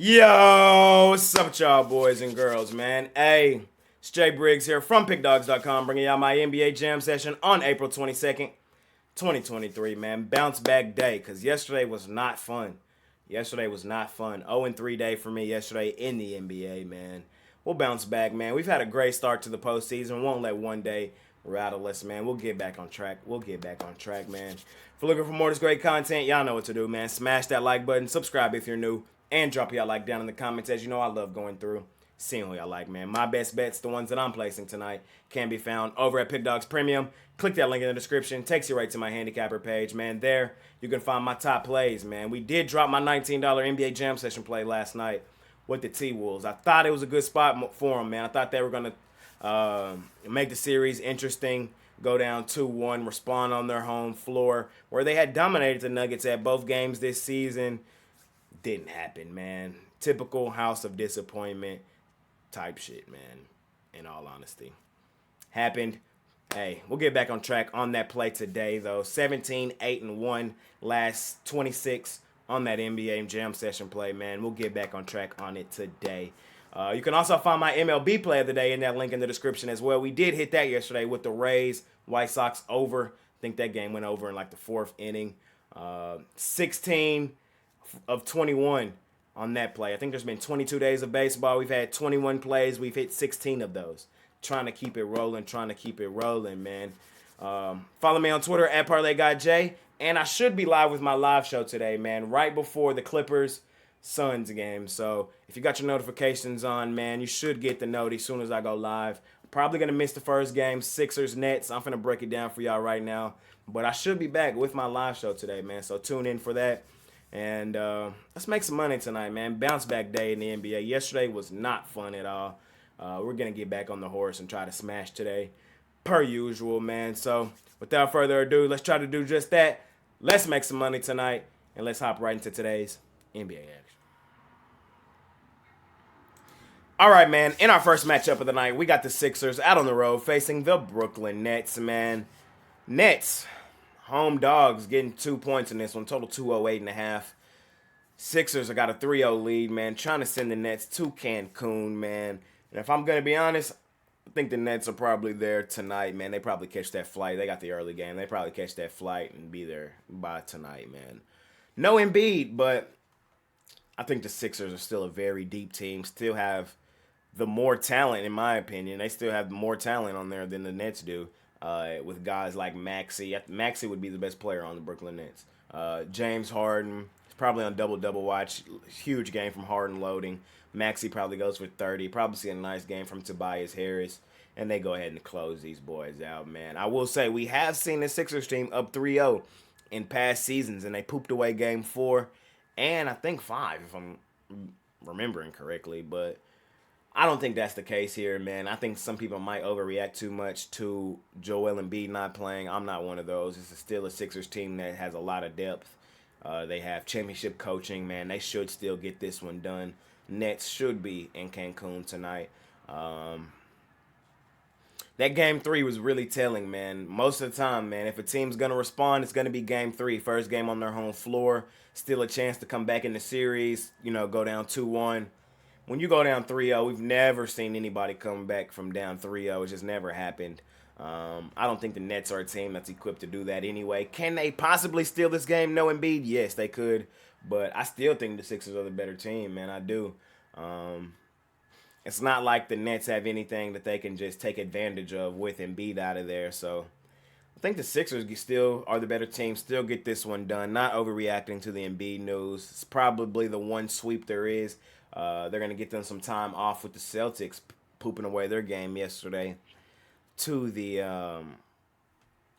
Yo, what's up with y'all boys and girls, man? Hey, it's Jay Briggs here from Pickdawgz.com, bringing y'all my NBA Jam session on April 22nd, 2023, man. Bounce back day, because yesterday was not fun. Yesterday was not fun. 0-3 day for me yesterday in the NBA, man. We'll bounce back, man. We've had a great start to the postseason. Won't let one day rattle us, man. We'll get back on track. We'll get back on track, man. If you're looking for more of this great content, y'all know what to do, man. Smash that like button, subscribe if you're new, and drop y'all like down in the comments. As you know, I love going through, seeing who y'all like, man. My best bets, the ones that I'm placing tonight, can be found over at Pick Dawgz Premium. Click that link in the description. Takes you right to my Handicapper page, man. There, you can find my top plays, man. We did drop my $19 NBA Jam Session play last night with the T-Wolves. I thought it was a good spot for them, man. I thought they were going to make the series interesting, go down 2-1, respond on their home floor, where they had dominated the Nuggets at both games this season. Didn't happen, man. Typical house of disappointment type shit, man, in all honesty. Happened. Hey, we'll get back on track on that play today, though. 17, 8, and 1, last 26 on that NBA Jam Session play, man. We'll get back on track on it today. You can also find my MLB play of the day in that link in the description as well. We did hit that yesterday with the Rays, White Sox over. I think that game went over in like the fourth inning. 16 of 21 on that play. I think there's been 22 days of baseball. We've had 21 plays. We've hit 16 of those. Trying to keep it rolling, man. Follow me on Twitter at ParlayGuyJ. And I should be live with my live show today, man, right before the Clippers-Suns game. So if you got your notifications on, man, you should get the note as soon as I go live. Probably going to miss the first game, Sixers-Nets. I'm going to break it down for y'all right now. But I should be back with my live show today, man. So tune in for that. And let's make some money tonight, man. Bounce back day in the NBA. Yesterday was not fun at all. We're going to get back on the horse and try to smash today, per usual, man. So without further ado, let's try to do just that. Let's make some money tonight, and let's hop right into today's NBA action. All right, man. In our first matchup of the night, we got the Sixers out on the road facing the Brooklyn Nets, man. Nets, home dogs, getting 2 points in this one. Total 208.5. Sixers, I got a 3-0 lead, man. Trying to send the Nets to Cancun, man. And if I'm going to be honest, I think the Nets are probably there tonight, man. They probably catch that flight. They got the early game. They probably catch that flight and be there by tonight, man. No Embiid, but I think the Sixers are still a very deep team. Still have the more talent, in my opinion. They still have more talent on there than the Nets do, with guys like Maxey. Maxey would be the best player on the Brooklyn Nets. James Harden is probably on double-double watch. Huge game from Harden loading. Maxey probably goes for 30. Probably see a nice game from Tobias Harris. And they go ahead and close these boys out, man. I will say we have seen the Sixers team up 3-0 in past seasons. And they pooped away game 4 and I think 5, if I'm remembering correctly. But I don't think that's the case here, man. I think some people might overreact too much to Joel Embiid not playing. I'm not one of those. This is still a Sixers team that has a lot of depth. They have championship coaching, man. They should still get this one done. Nets should be in Cancun tonight. That game 3 was really telling, man. Most of the time, man, if a team's going to respond, it's going to be game 3. First game on their home floor. Still a chance to come back in the series, go down 2-1. When you go down 3-0, we've never seen anybody come back from down 3-0. It just never happened. I don't think the Nets are a team that's equipped to do that anyway. Can they possibly steal this game? No Embiid? Yes, they could. But I still think the Sixers are the better team, man. I do. It's not like the Nets have anything that they can just take advantage of with Embiid out of there. So I think the Sixers still are the better team, still get this one done. Not overreacting to the Embiid news. It's probably the one sweep there is. They're going to get them some time off with the Celtics pooping away their game yesterday to the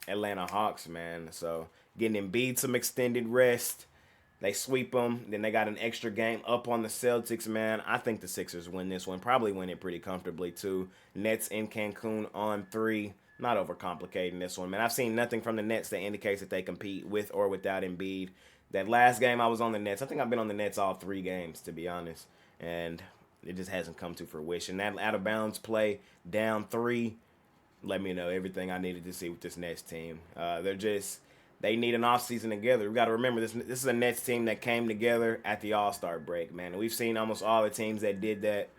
Atlanta Hawks, man. So getting Embiid some extended rest. They sweep them. Then they got an extra game up on the Celtics, man. I think the Sixers win this one. Probably win it pretty comfortably, too. Nets in Cancun on 3. Not overcomplicating this one, man. I've seen nothing from the Nets that indicates that they compete with or without Embiid. That last game I was on the Nets, I think I've been on the Nets all 3 games, to be honest. And it just hasn't come to fruition. That out-of-bounds play, down 3, let me know everything I needed to see with this Nets team. they need an offseason together. We got to remember this is a Nets team that came together at the All-Star break, man. And we've seen almost all the teams that did that.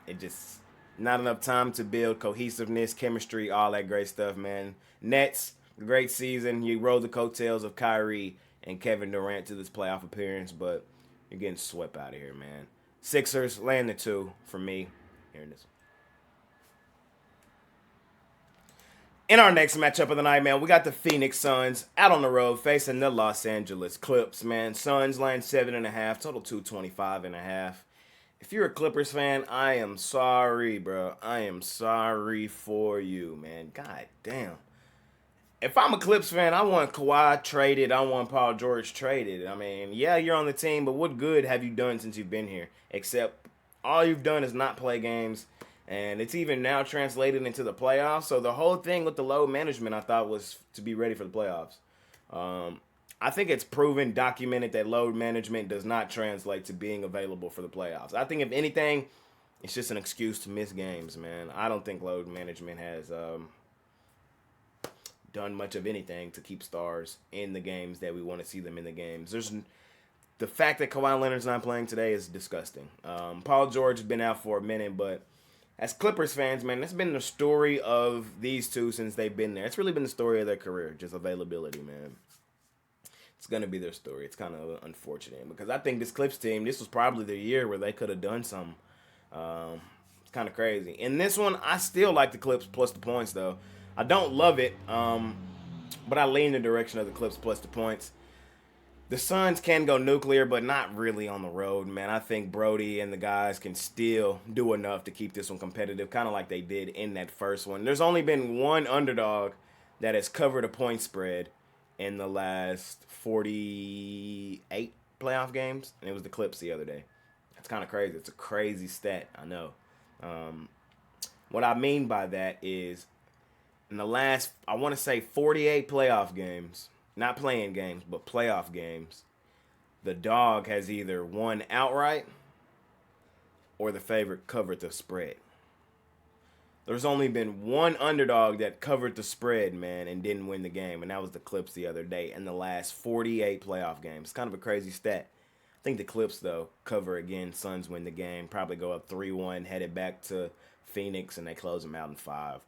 It just not enough time to build cohesiveness, chemistry, all that great stuff, man. Nets, great season. You rode the coattails of Kyrie and Kevin Durant to this playoff appearance, but you're getting swept out of here, man. Sixers, laying the 2 for me here in this. In our next matchup of the night, man, we got the Phoenix Suns out on the road facing the Los Angeles Clips, man. Suns laying 7.5, total 225.5. If you're a Clippers fan, I am sorry, bro. I am sorry for you, man. God damn. If I'm a Clips fan, I want Kawhi traded. I want Paul George traded. I mean, yeah, you're on the team, but what good have you done since you've been here? Except all you've done is not play games, and it's even now translated into the playoffs. So the whole thing with the load management, I thought, was to be ready for the playoffs. I think it's proven, documented, that load management does not translate to being available for the playoffs. I think, if anything, it's just an excuse to miss games, man. I don't think load management has done much of anything to keep stars in the games that we want to see them in the games. The fact that Kawhi Leonard's not playing today is disgusting. Paul George has been out for a minute, but as Clippers fans, man, that's been the story of these two since they've been there. It's really been the story of their career, just availability, man. It's going to be their story. It's kind of unfortunate because I think this Clips team, this was probably the year where they could have done something. It's kind of crazy. In this one, I still like the Clips plus the points, though. I don't love it, but I lean the direction of the Clips plus the points. The Suns can go nuclear, but not really on the road, man. I think Brody and the guys can still do enough to keep this one competitive, kind of like they did in that first one. There's only been one underdog that has covered a point spread in the last 48 playoff games, and it was the Clips the other day. That's kind of crazy. It's a crazy stat, I know. What I mean by that is in the last, I want to say 48 playoff games, not playing games, but playoff games, the dog has either won outright or the favorite covered the spread. There's only been one underdog that covered the spread, man, and didn't win the game, and that was the Clips the other day in the last 48 playoff games. It's kind of a crazy stat. I think the Clips, though, cover again. Suns win the game, probably go up 3-1, headed back to Phoenix, and they close them out in 5.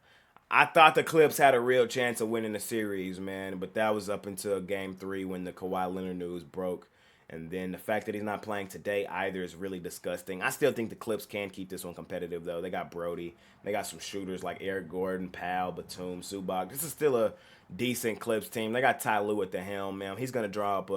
I thought the Clips had a real chance of winning the series, man, but that was up until Game 3 when the Kawhi Leonard news broke. And then the fact that he's not playing today either is really disgusting. I still think the Clips can keep this one competitive, though. They got Brody. They got some shooters like Eric Gordon, Powell, Batum, Zubac. This is still a decent Clips team. They got Ty Lue at the helm, man. He's going to draw up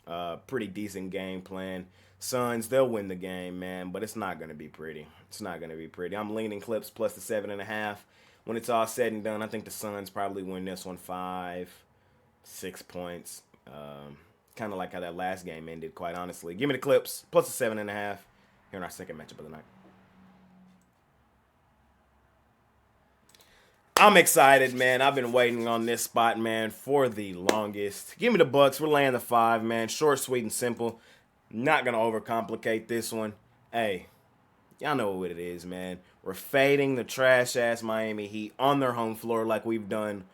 a pretty decent game plan. Suns, they'll win the game, man, but it's not going to be pretty. It's not going to be pretty. I'm leaning Clips plus the 7.5. When it's all said and done, I think the Suns probably win this one 5-6 points. Kind of like how that last game ended, quite honestly. Give me the Clips, plus the 7.5 here in our second matchup of the night. I'm excited, man. I've been waiting on this spot, man, for the longest. Give me the Bucks. We're laying the 5, man. Short, sweet, and simple. Not going to overcomplicate this one. Hey, y'all know what it is, man. We're fading the trash-ass Miami Heat on their home floor like we've done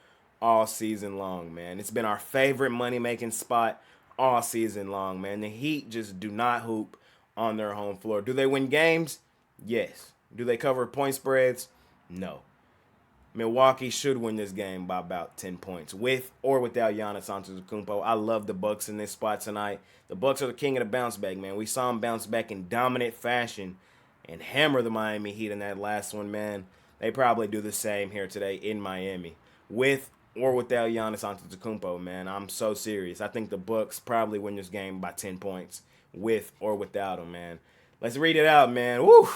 all season long, man. It's been our favorite money-making spot all season long, man. The Heat just do not hoop on their home floor. Do they win games? Yes. Do they cover point spreads? No. Milwaukee should win this game by about 10 points, with or without Giannis Antetokounmpo. I love the Bucks in this spot tonight. The Bucks are the king of the bounce back, man. We saw them bounce back in dominant fashion and hammer the Miami Heat in that last one, man. They probably do the same here today in Miami, with or without Giannis Antetokounmpo, man. I'm so serious. I think the Bucks probably win this game by 10 points, with or without him, man. Let's read it out, man. Woo!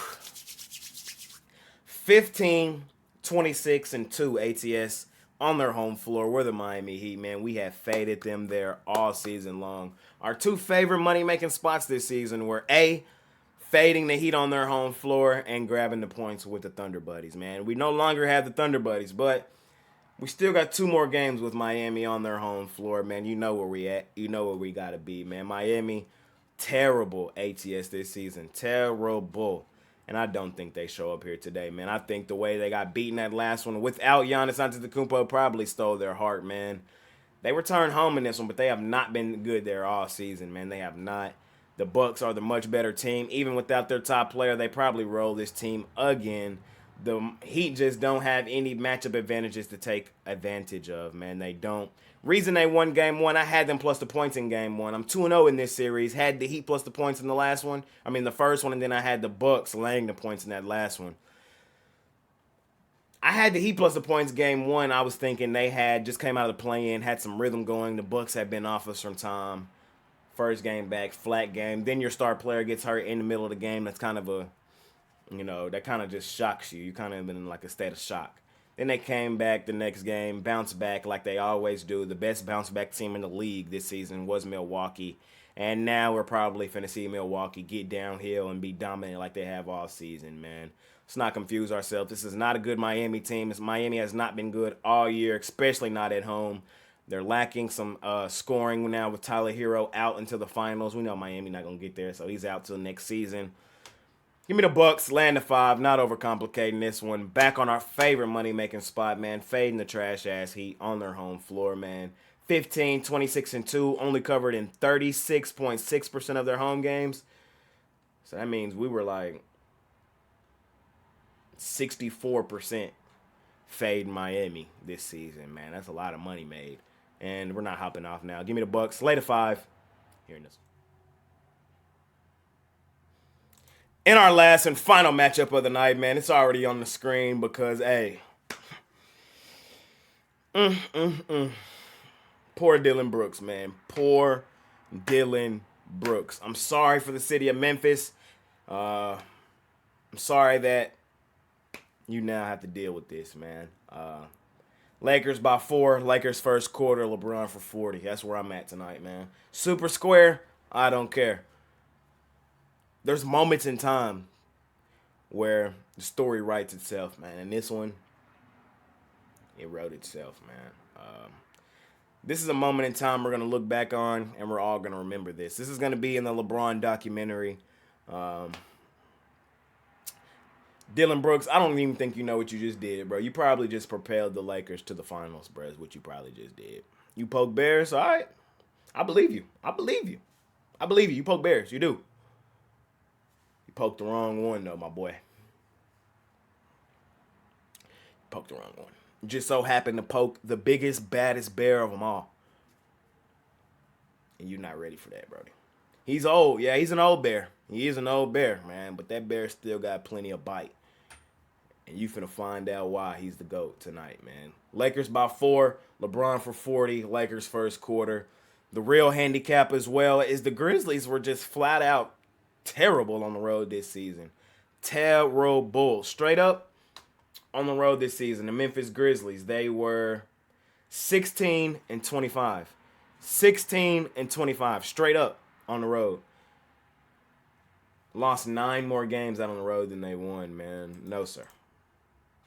15, 26, and 2 ATS on their home floor. We're the Miami Heat, man. We have faded them there all season long. Our two favorite money-making spots this season were A, fading the Heat on their home floor and grabbing the points with the Thunder Buddies, man. We no longer have the Thunder Buddies, but we still got 2 more games with Miami on their home floor, man. You know where we at. You know where we got to be, man. Miami, terrible ATS this season. Terrible. And I don't think they show up here today, man. I think the way they got beaten that last one without Giannis Antetokounmpo probably stole their heart, man. They returned home in this one, but they have not been good there all season, man. They have not. The Bucks are the much better team. Even without their top player, they probably roll this team again. The Heat just don't have any matchup advantages to take advantage of, man. They don't. Reason they won game one, I had them plus the points in game one. I'm 2-0 in this series. Had the Heat plus the points in the last one. I mean, the first one, and then I had the Bucks laying the points in that last one. I had the Heat plus the points game one. I was thinking they had just came out of the play-in, had some rhythm going. The Bucks had been off us some time. First game back, flat game. Then your star player gets hurt in the middle of the game. That's kind of a, that kind of just shocks you. You kind of been in like a state of shock. Then they came back the next game, bounced back like they always do. The best bounce back team in the league this season was Milwaukee. And now we're probably finna see Milwaukee get downhill and be dominant like they have all season, man. Let's not confuse ourselves. This is not a good Miami team. Miami has not been good all year, especially not at home. They're lacking some scoring now with Tyler Hero out until the finals. We know Miami not going to get there, so he's out till next season. Give me the Bucks, land the 5, not overcomplicating this one. Back on our favorite money-making spot, man. Fading the trash-ass Heat on their home floor, man. 15, 26, and 2, only covered in 36.6% of their home games. So that means we were like 64% fade Miami this season, man. That's a lot of money made. And we're not hopping off now. Give me the Bucks. Lay the 5. Hearing this. In our last and final matchup of the night, man, it's already on the screen because, hey, poor Dillon Brooks, man. Poor Dillon Brooks. I'm sorry for the city of Memphis. I'm sorry that you now have to deal with this, man. Lakers by 4. Lakers first quarter. LeBron for 40. That's where I'm at tonight, man. Super square. I don't care. There's moments in time where the story writes itself, man. And this one, it wrote itself, man. This is a moment in time we're going to look back on, and we're all going to remember this. This is going to be in the LeBron documentary. Dillon Brooks, I don't even think you know what you just did, bro. You probably just propelled the Lakers to the finals, bro, is what you probably just did. You poke bears, all right? I believe you. I believe you. I believe you. You poke bears. You do. You poked the wrong one, though, my boy. You poked the wrong one. You just so happened to poke the biggest, baddest bear of them all. And you're not ready for that, Brody. He's old. Yeah, he's an old bear. He is an old bear, man. But that bear still got plenty of bite. And you finna find out why he's the GOAT tonight, man. Lakers by 4. LeBron for 40. Lakers first quarter. The real handicap as well is the Grizzlies were just flat out terrible on the road this season. Terrible. Straight up on the road this season. The Memphis Grizzlies, they were 16-25. 16-25. Straight up on the road. Lost 9 more games out on the road than they won, man. No, sir.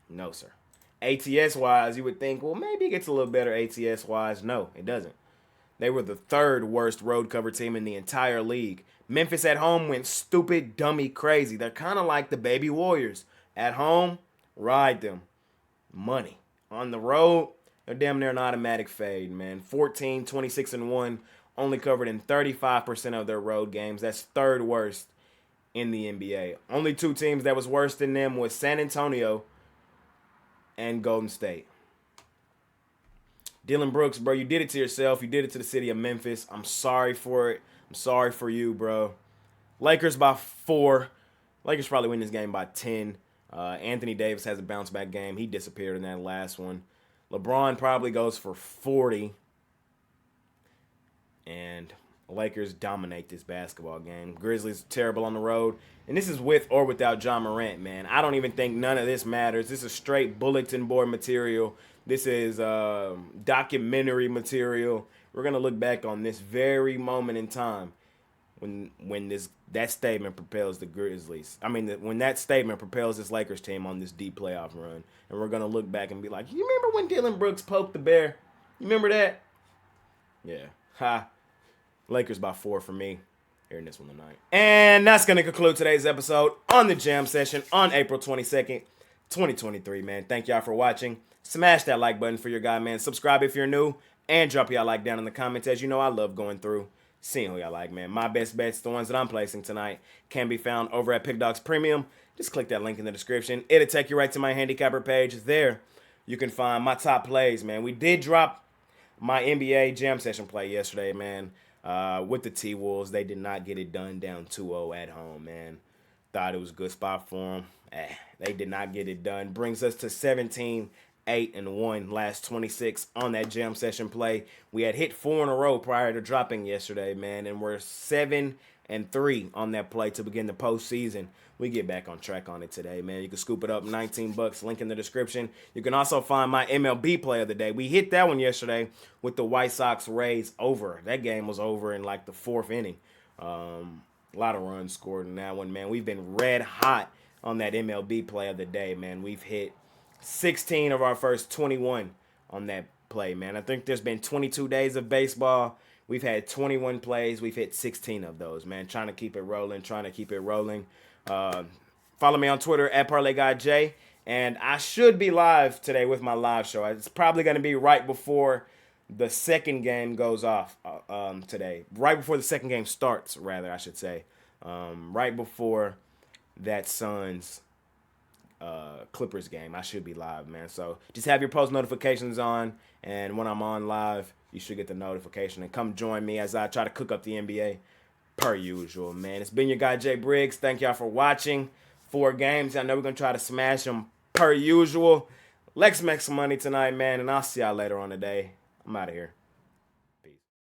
No, sir. ATS-wise, you would think, well, maybe it gets a little better ATS-wise. No, it doesn't. They were the 3rd worst road cover team in the entire league. Memphis at home went stupid, dummy, crazy. They're kind of like the baby Warriors. At home, ride them. Money. On the road, they're damn near an automatic fade, man. 14, 26, and 1. Only covered in 35% of their road games. That's 3rd worst in the NBA. Only 2 teams that was worse than them was San Antonio and Golden State. Dillon Brooks, bro, you did it to yourself. You did it to the city of Memphis. I'm sorry for it. I'm sorry for you, bro. Lakers by 4. Lakers probably win this game by 10. Anthony Davis has a bounce-back game. He disappeared in that last one. LeBron probably goes for 40. And Lakers dominate this basketball game. Grizzlies terrible on the road. And this is with or without John Morant, man. I don't even think none of this matters. This is straight bulletin board material. This is documentary material. We're going to look back on this very moment in time when that statement propels the Grizzlies. I mean, when that statement propels this Lakers team on this deep playoff run. And we're going to look back and be like, you remember when Dillon Brooks poked the bear? You remember that? Yeah. Ha. Lakers by 4 for me. Hearing this one tonight. And that's going to conclude today's episode on the Jam Session on April 22nd, 2023, man. Thank y'all for watching. Smash that like button for your guy, man. Subscribe if you're new. And drop y'all like down in the comments. As you know, I love going through, seeing who y'all like, man. My best bets, the ones that I'm placing tonight, can be found over at Pickdawgz Premium. Just click that link in the description. It'll take you right to my handicapper page. There, you can find my top plays, man. We did drop my NBA jam session play yesterday, man. With the T-Wolves, they did not get it done down 2-0 at home, man. Thought it was a good spot for them. They did not get it done. Brings us to 17-8-1 last 26 on that jam session play. We had hit 4 in a row prior to dropping yesterday, man, and we're 7-3 on that play to begin the postseason. We get back on track on it today, man. You can scoop it up, $19, link in the description. You can also find my MLB play of the day. We hit that one yesterday with the White Sox Rays over. That game was over in like the 4th inning. A lot of runs scored in that one, man. We've been red hot on that MLB play of the day, man. We've hit 16 of our first 21 on that play, man. I think there's been 22 days of baseball. We've had 21 plays. We've hit 16 of those, man. Trying to keep it rolling, Follow me on Twitter at ParlayGuyJ. And I should be live today with my live show. It's probably going to be right before the second game goes off today. Right before the second game starts, rather, I should say. Right before that Suns Clippers game. I should be live, man. So just have your post notifications on. And when I'm on live, you should get the notification. And come join me as I try to cook up the NBA. Per usual, man. It's been your guy, Jay Briggs. Thank y'all for watching. 4 games. I know we're going to try to smash them per usual. Let's make some money tonight, man. And I'll see y'all later on the day. I'm out of here.